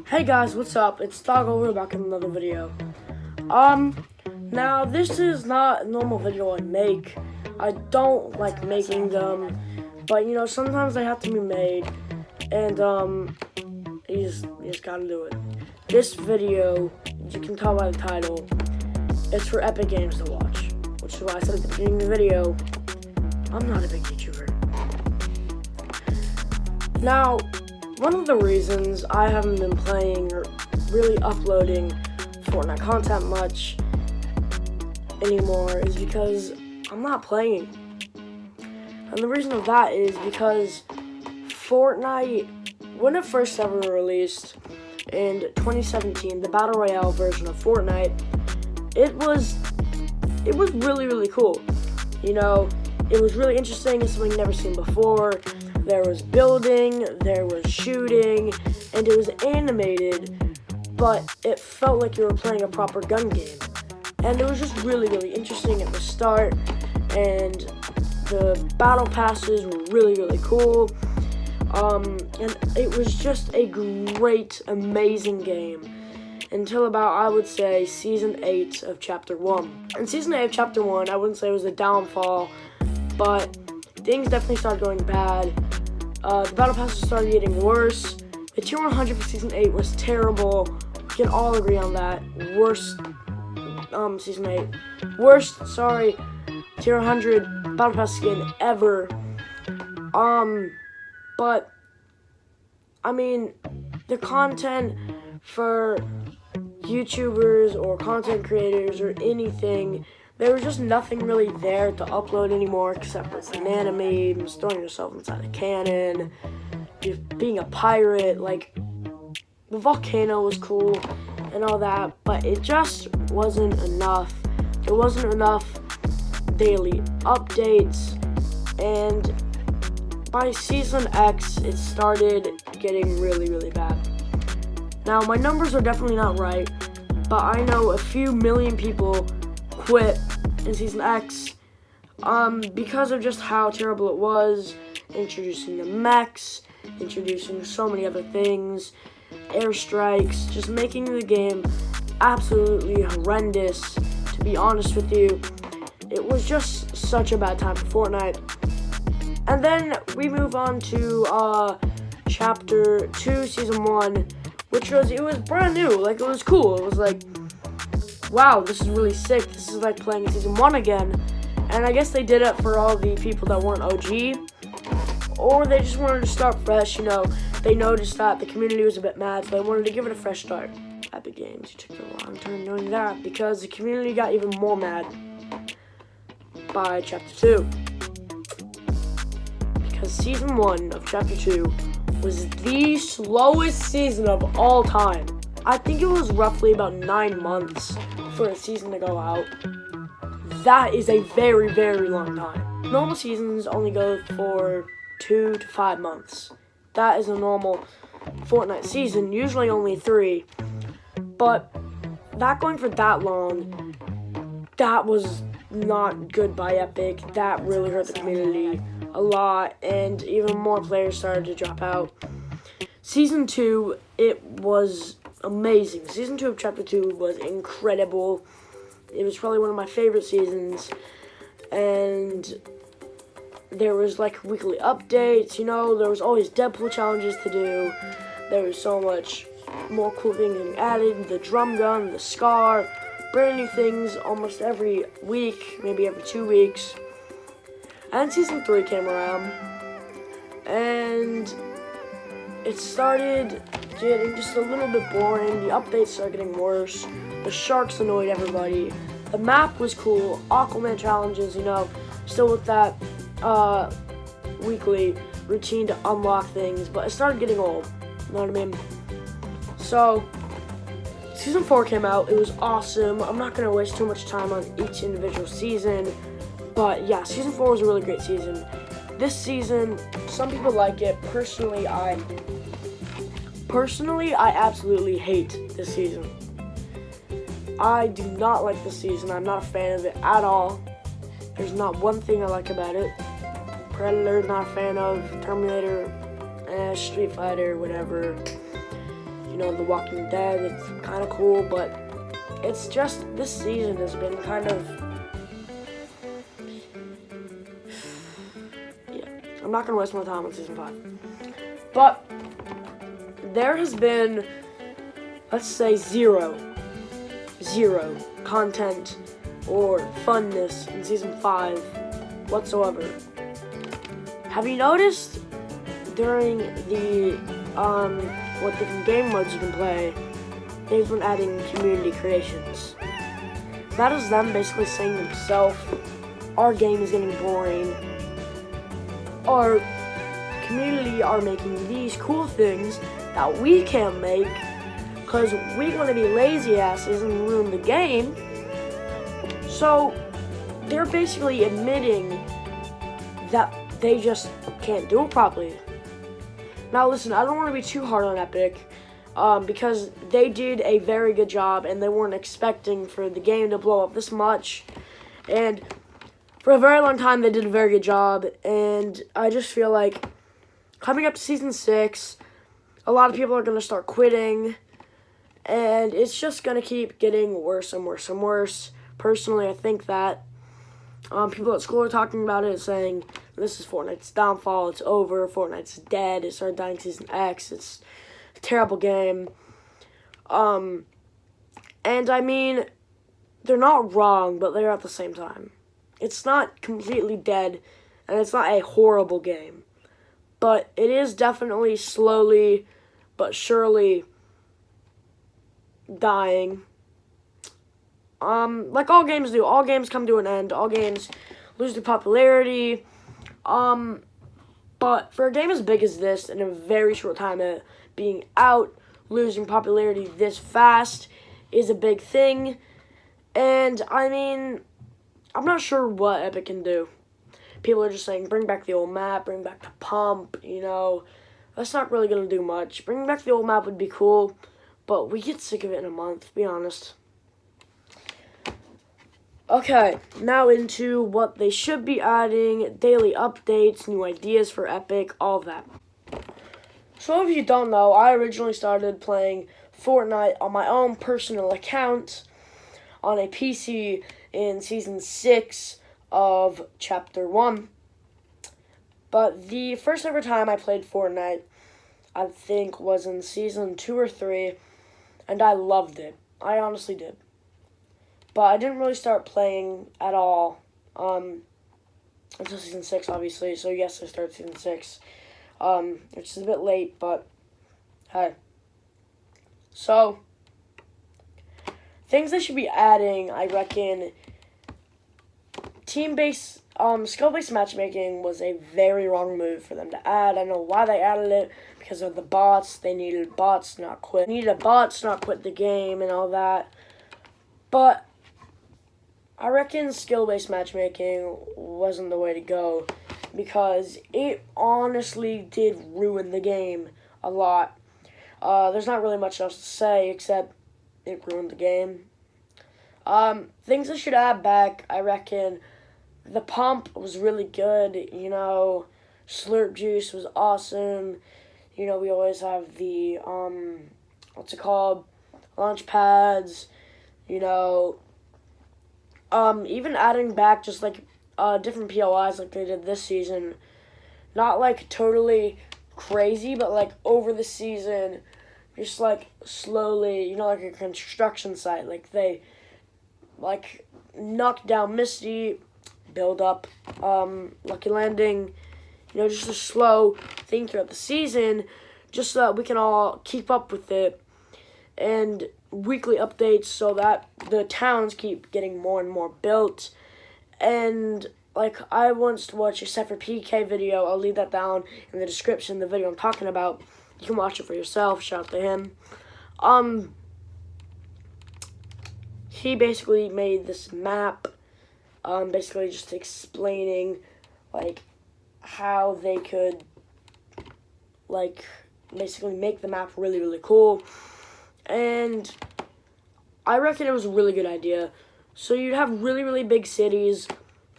Hey guys, what's up? It's Doggo. We're back in another video. Now this is not a normal video I make. I don't like making them, but sometimes they have to be made, and you just gotta do it. This video, you can tell by the title, it's for Epicgames to watch, which is why I said at the beginning of the video, I'm not a big YouTuber. Now, one of the reasons I haven't been playing or really uploading Fortnite content much anymore is because I'm not playing. And the reason of that is because Fortnite, when it first ever released in 2017, the Battle Royale version of Fortnite, it was really, really cool. It was really interesting. It's something never seen before. There was building, there was shooting, and it was animated, but it felt like you were playing a proper gun game. And it was just really, really interesting at the start, and the battle passes were really, really cool. And it was just a great, amazing game until about, I would say, Season 8 of Chapter 1. In Season 8 of Chapter 1, I wouldn't say it was a downfall, but things definitely started going bad. The battle passes started getting worse. The tier 100 for Season 8 was terrible. We can all agree on that. Worst, Season 8. Worst, tier 100 battle pass skin ever. But, I mean, the content for YouTubers or content creators or anything, there was just nothing really there to upload anymore except for banana memes, throwing yourself inside a cannon, just being a pirate. Like, the volcano was cool and all that, but it just wasn't enough. There wasn't enough daily updates, and by Season X, it started getting really, really bad. Now, my numbers are definitely not right, but I know a few million people quit in Season X because of just how terrible it was, introducing the mechs, introducing so many other things, airstrikes, just making the game absolutely horrendous. To be honest with you, it was just such a bad time for Fortnite. And then we move on to Chapter 2, Season 1, which it was brand new. Like, it was cool. It was like, wow, this is really sick. This is like playing in Season 1 again. And I guess they did it for all the people that weren't OG, or they just wanted to start fresh. They noticed that the community was a bit mad, so they wanted to give it a fresh start. Epicgames, you took the wrong turn doing that, because the community got even more mad by Chapter 2. Because Season 1 of Chapter 2 was the slowest season of all time. I think it was roughly about 9 months for a season to go out. That is a very, very long time. Normal seasons only go for 2 to 5 months. That is a normal Fortnite season, usually only 3. But that going for that long, that was not good by Epic. That really hurt the community a lot, and even more players started to drop out. Season 2, it was amazing. Season 2 of Chapter 2 was incredible. It was probably one of my favorite seasons, and there was like weekly updates. There was always Deadpool challenges to do. There was so much more cool things getting added. The drum gun, the scar, brand new things almost every week, maybe every 2 weeks. And Season 3 came around, and it started getting just a little bit boring. The updates started getting worse. The sharks annoyed everybody. The map was cool. Aquaman challenges, still with that weekly routine to unlock things, but it started getting old. You know what I mean? So, Season 4 came out. It was awesome. I'm not going to waste too much time on each individual season, but yeah, Season 4 was a really great season. This season, some people like it. Personally, I absolutely hate this season. I do not like this season. I'm not a fan of it at all. There's not one thing I like about it. Predator, not a fan of. Terminator, Street Fighter, whatever. The Walking Dead. It's kind of cool, but it's just this season has been kind of, yeah. I'm not gonna waste my time on season 5, but there has been, let's say, zero content or funness in season 5 whatsoever. Have you noticed during the what different game modes you can play, they've been adding community creations? That is them basically saying to themselves, our game is getting boring. Our community are making these cool things that we can't make because we want to be lazy asses and ruin the game. So they're basically admitting that they just can't do it properly. Now listen, I don't want to be too hard on Epic, because they did a very good job and they weren't expecting for the game to blow up this much. And for a very long time they did a very good job, and I just feel like coming up to season 6, a lot of people are going to start quitting, and it's just going to keep getting worse and worse and worse. Personally, I think that people at school are talking about it, saying this is Fortnite's downfall, it's over, Fortnite's dead, it started dying season X, it's a terrible game. And I mean, they're not wrong, but they're at the same time. It's not completely dead, and it's not a horrible game, but it is definitely slowly but surely dying. Like all games do. All games come to an end. All games lose their popularity. But for a game as big as this, in a very short time of being out, losing popularity this fast is a big thing. And, I mean, I'm not sure what Epic can do. People are just saying, bring back the old map, bring back the pump, That's not really going to do much. Bringing back the old map would be cool, but we get sick of it in a month, to be honest. Okay, now into what they should be adding, daily updates, new ideas for Epic, all of that. So if you don't know, I originally started playing Fortnite on my own personal account on a PC in Season 6 of Chapter 1. But the first ever time I played Fortnite, I think, was in Season 2 or 3, and I loved it. I honestly did. But I didn't really start playing at all until Season 6, obviously. So, yes, I started Season 6, which is a bit late, but hey. So, things they should be adding, I reckon, team-based, skill-based matchmaking was a very wrong move for them to add. I know why they added it, because of the bots. They needed bots to not quit. Needed bots to not quit the game and all that. But I reckon skill-based matchmaking wasn't the way to go, because it honestly did ruin the game a lot. There's not really much else to say except it ruined the game. Things I should add back, I reckon, the pump was really good, Slurp juice was awesome. We always have the, launch pads, even adding back just, different POIs like they did this season. Not, totally crazy, but, over the season, just, slowly, like a construction site. They, knock down Misty, build up, Lucky Landing, just a slow thing throughout the season, just so that we can all keep up with it. And weekly updates so that the towns keep getting more and more built. And I once watched a Separate PK video. I'll leave that down in the description, the video I'm talking about. You can watch it for yourself. Shout out to him. He basically made this map, basically just explaining how they could basically make the map really, really cool. And I reckon it was a really good idea. So you'd have really, really big cities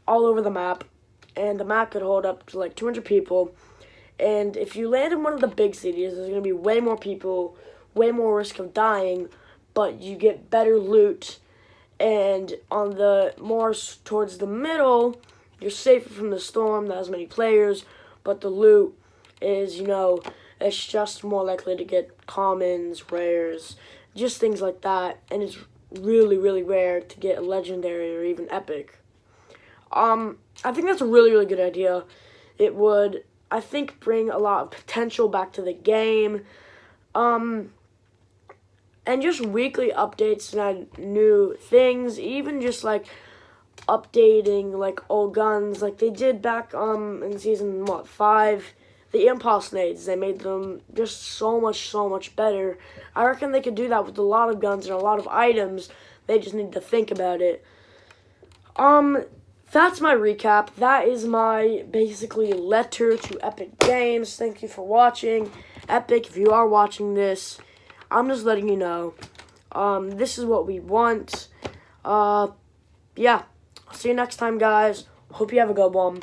all over the map, and the map could hold up to 200 people. And if you land in one of the big cities, there's going to be way more people way more risk of dying, but you get better loot. And on the more towards the middle, you're safer from the storm, not as many players, but the loot is, it's just more likely to get commons, rares, just things like that. And it's really, really rare to get a legendary or even epic. I think that's a really, really good idea. It would, I think, bring a lot of potential back to the game. And just weekly updates and new things, even just like updating like old guns like they did back in season 5, the impulse nades. They made them just so much better. I reckon they could do that with a lot of guns and a lot of items. They just need to think about it. That's my recap. That is my basically letter to Epic Games. Thank you for watching. Epic, if you are watching this, I'm just letting you know. This is what we want. Yeah. See you next time, guys. Hope you have a good one.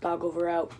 Dog over out.